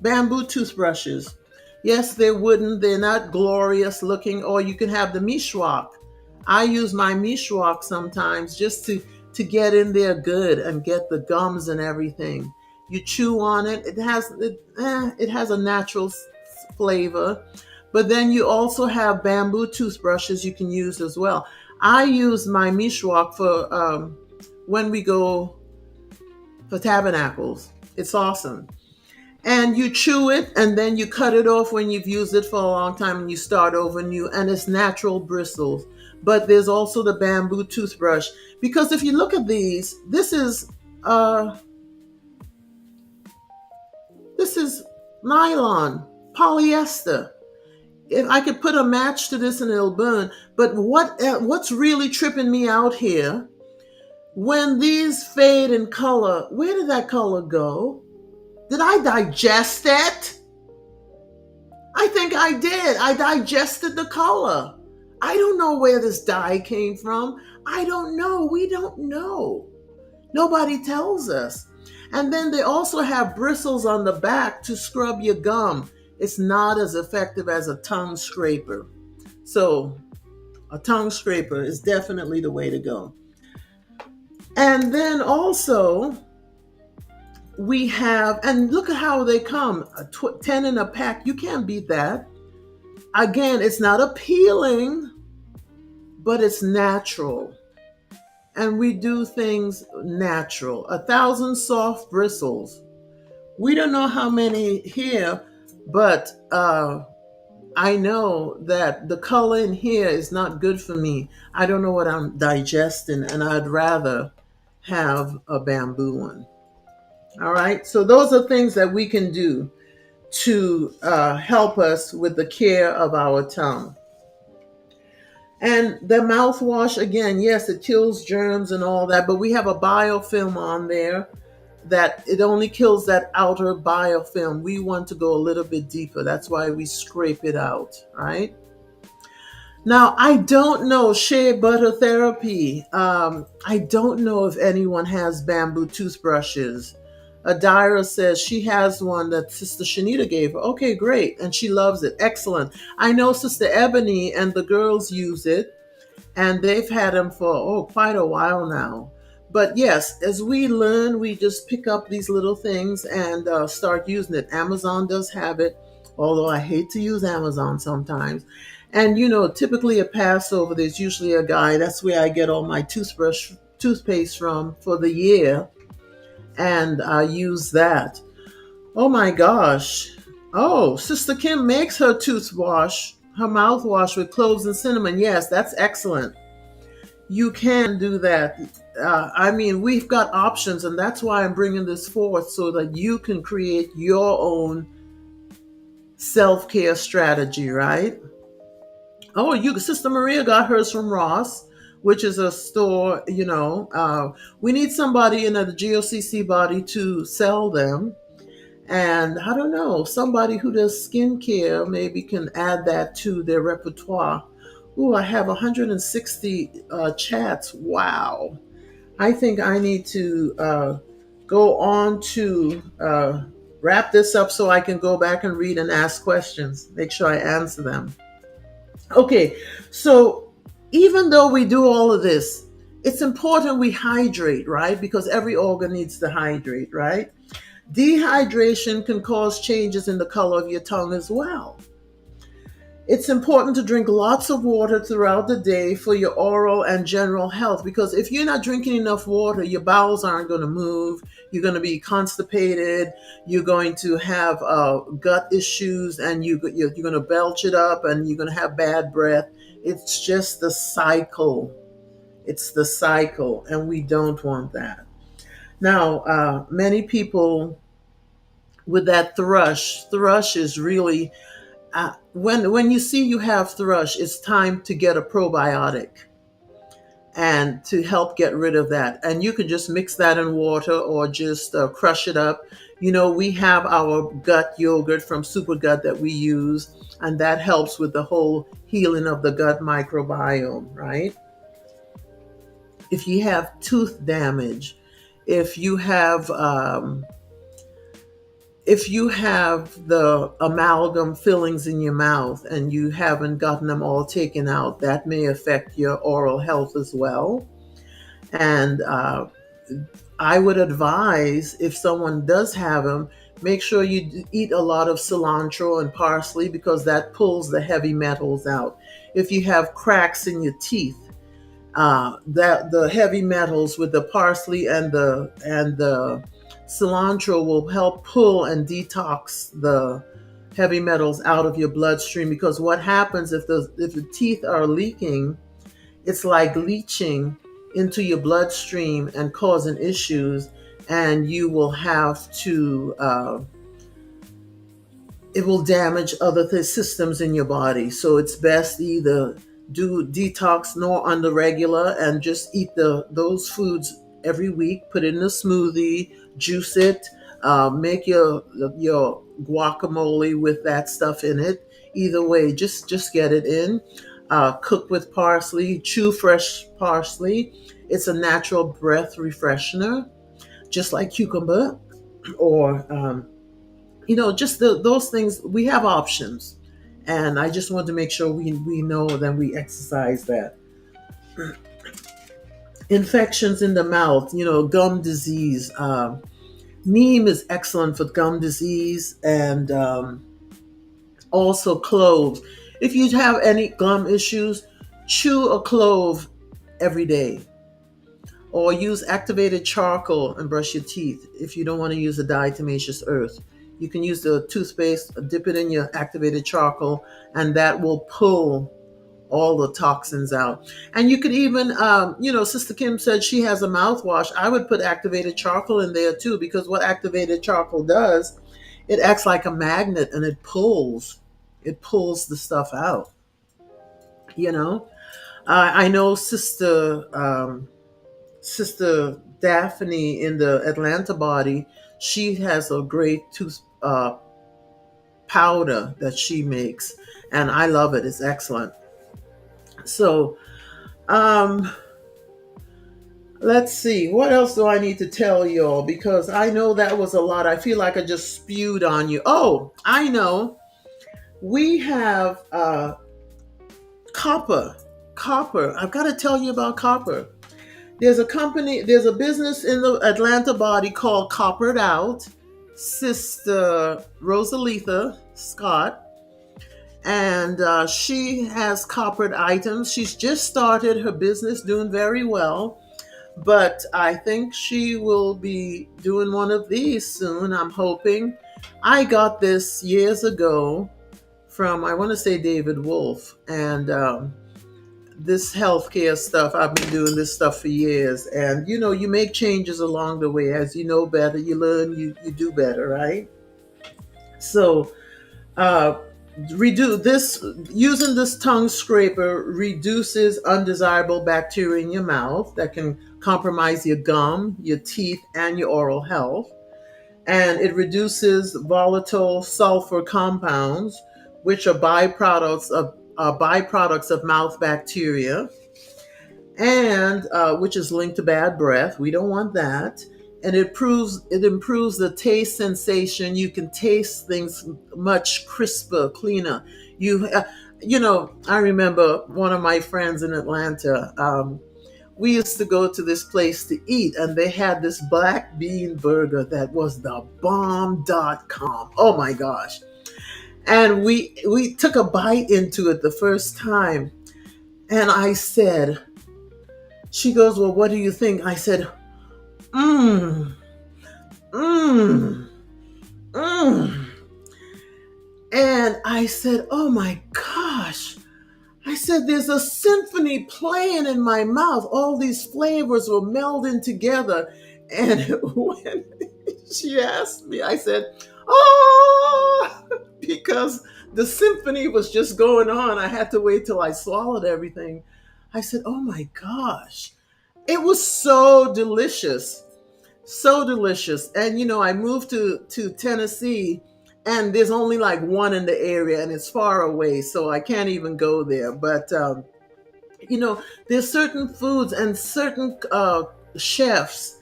toothbrushes. Yes, they're wooden, they're not glorious looking, or you can have the mishwak. I use my mishwak sometimes just to get in there good and get the gums and everything. You chew on it. It has a natural flavor. But then you also have bamboo toothbrushes you can use as well. I use my mishwak for when we go for tabernacles. It's awesome. And you chew it and then you cut it off when you've used it for a long time and you start over new, and it's natural bristles. But there's also the bamboo toothbrush, because if you look at these, this is nylon, polyester. If I could put a match to this and it'll burn. But what's really tripping me out here, when these fade in color, where did that color go? Did I digest it? I think I did. I digested the color. I don't know where this dye came from. I don't know. We don't know. Nobody tells us. And then they also have bristles on the back to scrub your gum. It's not as effective as a tongue scraper. So, a tongue scraper is definitely the way to go. And then also, we have, and look at how they come 10 in a pack. You can't beat that. Again, it's not appealing, but it's natural. And we do things natural. 1,000 soft bristles. We don't know how many here, but I know that the color in here is not good for me. I don't know what I'm digesting, and I'd rather have a bamboo one. All right. So those are things that we can do to help us with the care of our tongue. And the mouthwash, again, yes, it kills germs and all that, but we have a biofilm on there that it only kills that outer biofilm. We want to go a little bit deeper. That's why we scrape it out, right? Now, I don't know shea butter therapy. I don't know if anyone has bamboo toothbrushes. Adira says she has one that Sister Shanita gave her. Okay, great. And she loves it. Excellent. I know Sister Ebony and the girls use it, and they've had them for, quite a while now. But yes, as we learn, we just pick up these little things and start using it. Amazon does have it, although I hate to use Amazon sometimes. And typically at Passover, there's usually a guy. That's where I get all my toothpaste from for the year, and I use that. Oh my gosh! Oh, Sister Kim makes her mouthwash with cloves and cinnamon. Yes, that's excellent. You can do that. I mean, we've got options, and that's why I'm bringing this forth so that you can create your own self-care strategy, right? Oh, Sister Maria got hers from Ross, which is a store. We need somebody in the GOCC body to sell them. And I don't know, somebody who does skincare maybe can add that to their repertoire. Ooh, I have 160 chats. Wow. I think I need to go on to wrap this up so I can go back and read and ask questions, make sure I answer them. Okay, so even though we do all of this, it's important we hydrate, right? Because every organ needs to hydrate, right? Dehydration can cause changes in the color of your tongue as well. It's important to drink lots of water throughout the day for your oral and general health, because if you're not drinking enough water, your bowels aren't going to move. You're going to be constipated. You're going to have gut issues, and you're going to belch it up, and you're going to have bad breath. It's just the cycle. It's the cycle, and we don't want that. Now, many people with that thrush is really, when you see you have thrush, it's time to get a probiotic and to help get rid of that. And you can just mix that in water or just crush it up. We have our gut yogurt from Supergut that we use, and that helps with the whole healing of the gut microbiome, right? If you have tooth damage, if you have the amalgam fillings in your mouth and you haven't gotten them all taken out, that may affect your oral health as well. And I would advise, if someone does have them, make sure you eat a lot of cilantro and parsley, because that pulls the heavy metals out. If you have cracks in your teeth, that the heavy metals with the parsley and the cilantro will help pull and detox the heavy metals out of your bloodstream. Because what happens if the teeth are leaking, it's like leaching into your bloodstream and causing issues, and you will have to it will damage other systems in your body. So it's best either do detox nor on the regular and just eat those foods every week. Put it in a smoothie, juice it, make your guacamole with that stuff in it. Either way, just get it in. cooked with parsley. Chew fresh parsley. It's a natural breath refreshener, just like cucumber, or just those things. We have options, and I just want to make sure we know that we exercise that. Infections in the mouth, gum disease. Neem is excellent for gum disease, and also cloves. If you have any gum issues, chew a clove every day, or use activated charcoal and brush your teeth. If you don't want to use the diatomaceous earth, you can use the toothpaste, dip it in your activated charcoal, and that will pull all the toxins out. And you could even, Sister Kim said she has a mouthwash. I would put activated charcoal in there too, because what activated charcoal does, it acts like a magnet, and it pulls the stuff out. You know, I know Sister Daphne in the Atlanta body. She has a great tooth powder that she makes, and I love it. It's excellent. So, um, let's see. What else do I need to tell y'all? Because I know that was a lot. I feel like I just spewed on you. Oh, I know. We have copper. Copper. I've got to tell you about copper. There's a business in the Atlanta body called Coppered Out. Sister Rosalitha Scott. And she has coppered items. She's just started her business, doing very well. But I think she will be doing one of these soon, I'm hoping. I got this years ago from, I want to say, David Wolf. And this healthcare stuff, I've been doing this stuff for years. And, you make changes along the way. As you know better, you learn, you do better, right? So, uh, redo this using this tongue scraper reduces undesirable bacteria in your mouth that can compromise your gum, your teeth, and your oral health. And it reduces volatile sulfur compounds, which are byproducts of mouth bacteria, and which is linked to bad breath. We don't want that. And it improves the taste sensation. You can taste things much crisper, cleaner. I remember one of my friends in Atlanta. We used to go to this place to eat, and they had this black bean burger that was the bomb.com. Oh my gosh. And we took a bite into it the first time, and I said, she goes, "Well, what do you think?" I said, mmm, mmm, mmm. And I said, "Oh my gosh." I said, "There's a symphony playing in my mouth. All these flavors were melding together." And when she asked me, I said, "Oh," because the symphony was just going on. I had to wait till I swallowed everything. I said, "Oh my gosh." It was so delicious. So delicious. And I moved to Tennessee, and there's only like one in the area, and it's far away, so I can't even go there. But there's certain foods, and certain chefs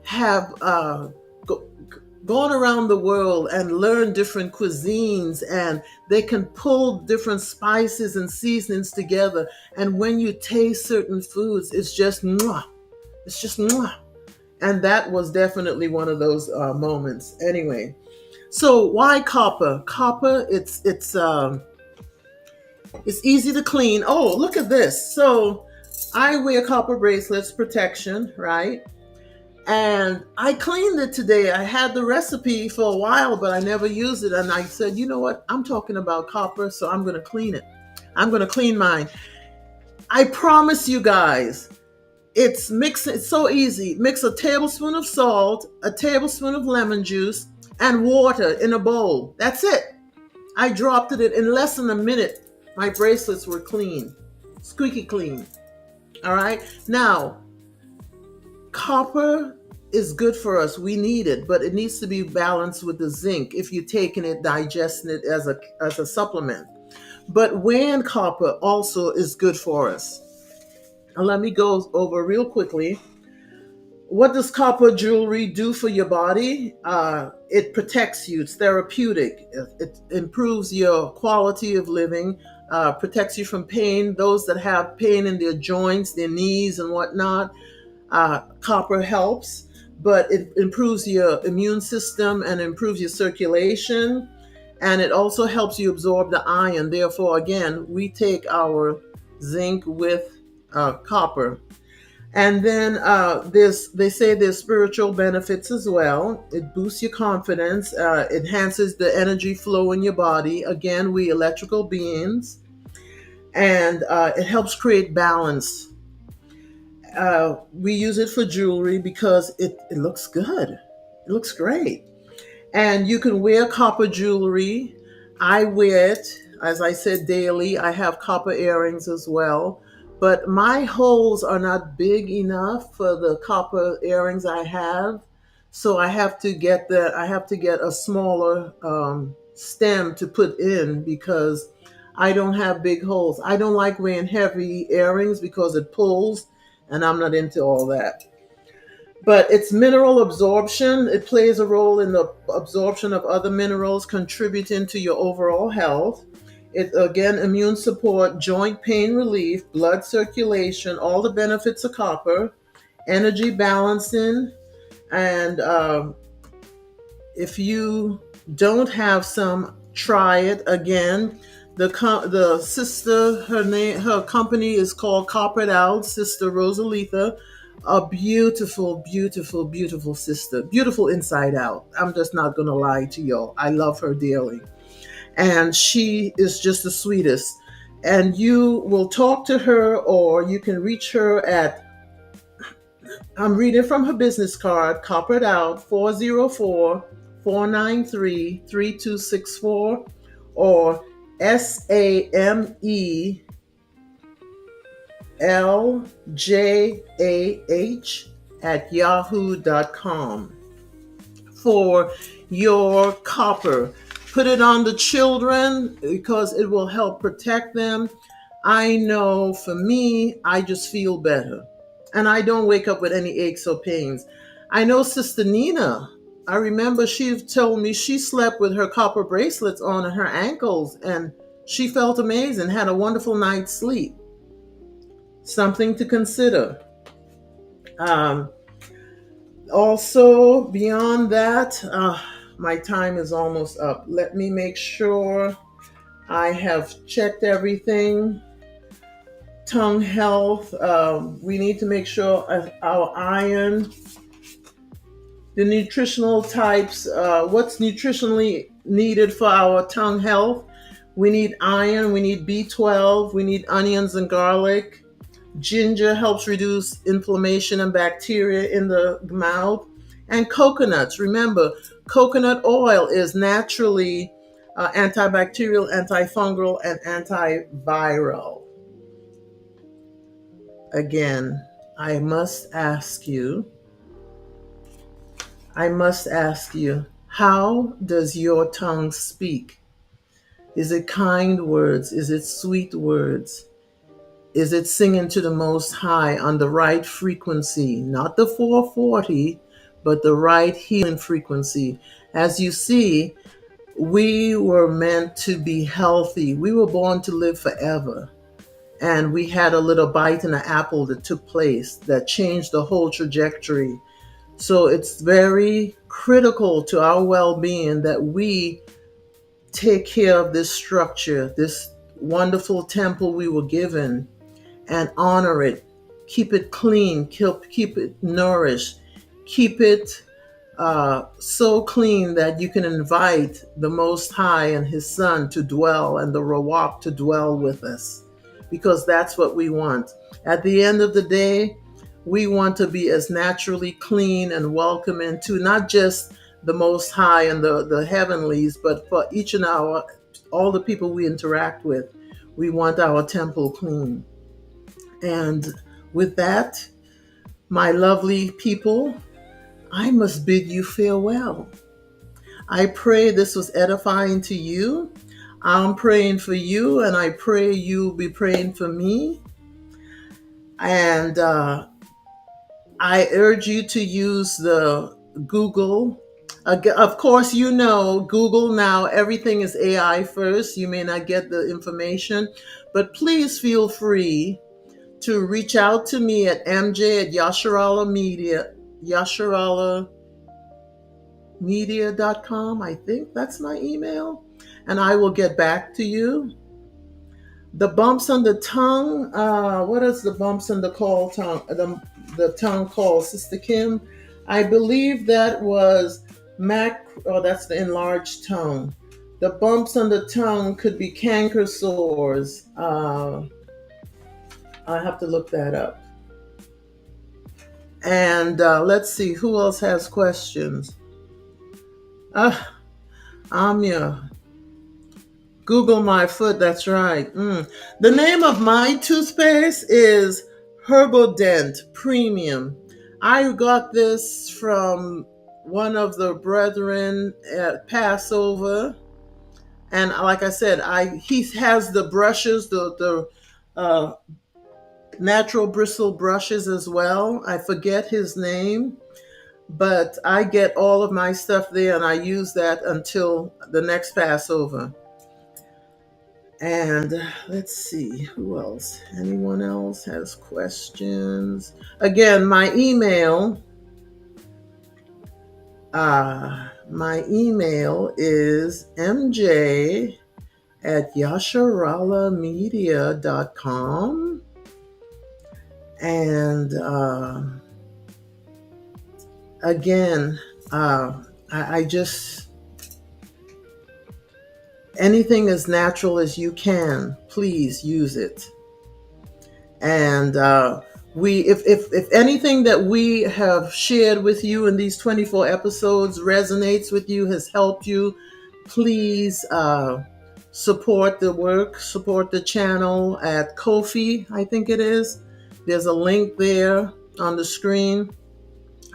have gone around the world and learned different cuisines, and they can pull different spices and seasonings together. And when you taste certain foods, it's just mwah. It's just mwah. And that was definitely one of those moments. Anyway, so why copper? Copper, it's easy to clean. Oh, look at this. So I wear copper bracelets, protection, right? And I cleaned it today. I had the recipe for a while, but I never used it. And I said, you know what? I'm talking about copper, so I'm going to clean it. I'm going to clean mine. I promise you guys, it's so easy. Mix a tablespoon of salt, a tablespoon of lemon juice, and water in a bowl. That's it. I dropped it in less than a minute. My bracelets were clean, squeaky clean. All right. Now, copper is good for us. We need it, but it needs to be balanced with the zinc if you're taking it, digesting it as a supplement. But weighing copper also is good for us. And let me go over real quickly. What does copper jewelry do for your body? It protects you. It's therapeutic. It improves your quality of living, protects you from pain. Those that have pain in their joints, their knees, and whatnot, copper helps. But it improves your immune system and improves your circulation. And it also helps you absorb the iron. Therefore, again, we take our zinc with copper. And then they say there's spiritual benefits as well. It boosts your confidence, enhances the energy flow in your body. Again, we electrical beings, and it helps create balance. We use it for jewelry because it looks good. It looks great. And you can wear copper jewelry. I wear it, as I said, daily. I have copper earrings as well. But my holes are not big enough for the copper earrings I have. So I have to get a smaller stem to put in because I don't have big holes. I don't like wearing heavy earrings because it pulls, and I'm not into all that. But it's mineral absorption. It plays a role in the absorption of other minerals, contributing to your overall health. It again, immune support, joint pain relief, blood circulation, all the benefits of copper, energy balancing, and if you don't have some, try it again. The sister, her company is called Coppered Out, Sister Rosalita. A beautiful, beautiful, beautiful sister. Beautiful inside out. I'm just not going to lie to y'all. I love her dearly. And she is just the sweetest. And you will talk to her or you can reach her at, I'm reading from her business card, Coppered Out, 404-493-3264, or SAMELJAH@yahoo.com for your copper. Put it on the children because it will help protect them. I know for me, I just feel better. And I don't wake up with any aches or pains. I know Sister Nina. I remember she told me she slept with her copper bracelets on her ankles and she felt amazing, had a wonderful night's sleep. Something to consider. Um, Also, beyond that, my time is almost up. Let me make sure I have checked everything. Tongue health, we need to make sure our iron, the nutritional types, what's nutritionally needed for our tongue health. We need iron, we need B12, we need onions and garlic. Ginger helps reduce inflammation and bacteria in the mouth. And coconuts. Remember, coconut oil is naturally antibacterial, antifungal, and antiviral. Again, I must ask you, how does your tongue speak? Is it kind words? Is it sweet words? Is it singing to the Most High on the right frequency? Not the 440, but the right healing frequency. As you see, we were meant to be healthy. We were born to live forever. And we had a little bite in the apple that took place that changed the whole trajectory. So it's very critical to our well-being that we take care of this structure, this wonderful temple we were given, and honor it, keep it clean, keep it nourished, keep it so clean that you can invite the Most High and His Son to dwell and the Rawak to dwell with us, because that's what we want. At the end of the day, we want to be as naturally clean and welcoming to not just the Most High and the heavenlies, but for each and all the people we interact with. We want our temple clean. And with that, my lovely people, I must bid you farewell. I pray this was edifying to you. I'm praying for you, and I pray you'll be praying for me. And I urge you to use the Google. Of course, you know, Google now, everything is AI first. You may not get the information, but please feel free to reach out to me at MJ at yasharalamedia.com. I think that's my email. And I will get back to you. The bumps on the tongue, what is the bumps on the the tongue called, Sister Kim? I believe that was that's the enlarged tongue. The bumps on the tongue could be canker sores. I have to look that up. And let's see, who else has questions? Amia. Google my foot, that's right. The name of my toothpaste is Herbodent Premium. I got this from one of the brethren at Passover. And like I said, he has the brushes, the natural bristle brushes as well. I forget his name, but I get all of my stuff there, and I use that until the next Passover. And let's see, who else? Anyone else has questions? Again, my email is mj@yasharalamedia.com. And again, I just, anything as natural as you can, please use it. And if anything that we have shared with you in these 24 episodes resonates with you, has helped you, please support the work, support the channel at Ko-fi, I think it is. There's a link there on the screen.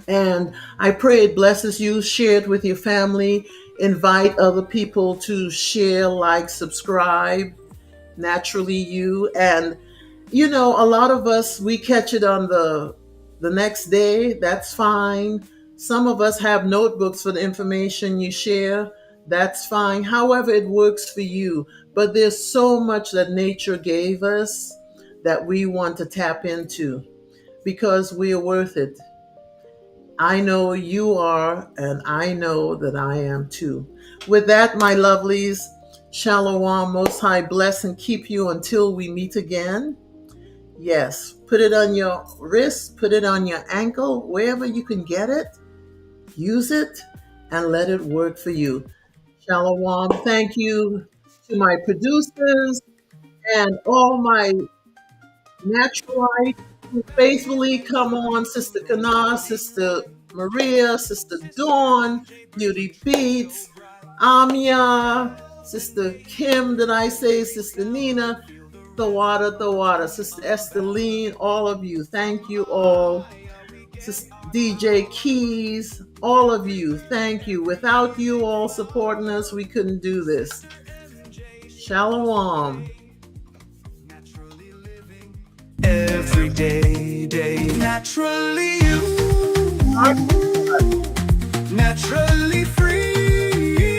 And I pray it blesses you. Share it with your family. Invite other people to share, like, subscribe. Naturally You. And you know, a lot of us, we catch it on the next day. That's fine. Some of us have notebooks for the information you share. That's fine. However it works for you. But there's so much that nature gave us that we want to tap into because we are worth it. I know you are, and I know that I am too. With that, my lovelies, Shalom, Most High bless and keep you until we meet again. Yes, put it on your wrist, put it on your ankle, wherever you can get it. Use it and let it work for you. Shalom. Thank you to my producers and all my naturalites who faithfully come on. Sister Kana, Sister Maria, Sister Dawn, Beauty Beats, Amia, Sister Kim, did I say, Sister Nina, the water, Sister Esteline, all of you. Thank you all. Sister DJ Keys, all of you. Thank you. Without you all supporting us, we couldn't do this. Shalom. Every day, naturally you, naturally free,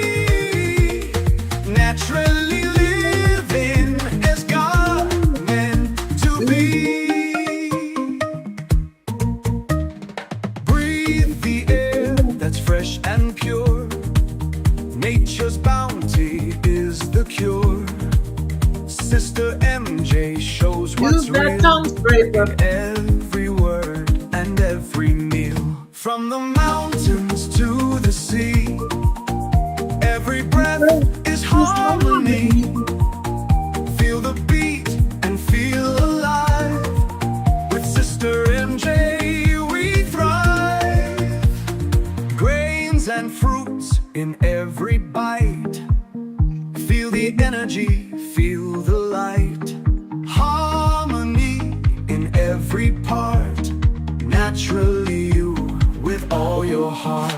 naturally living as God meant to be. Breathe the air that's fresh and pure. Nature's bounty is the cure. Sister MJ shows what's real in every word and every meal. From the mountains to the sea, every breath is harmony. Feel the beat and feel alive. With Sister MJ we thrive. Grains and fruits in every bite. Feel the energy, feel the light. Harmony in every part. Naturally you, with all your heart.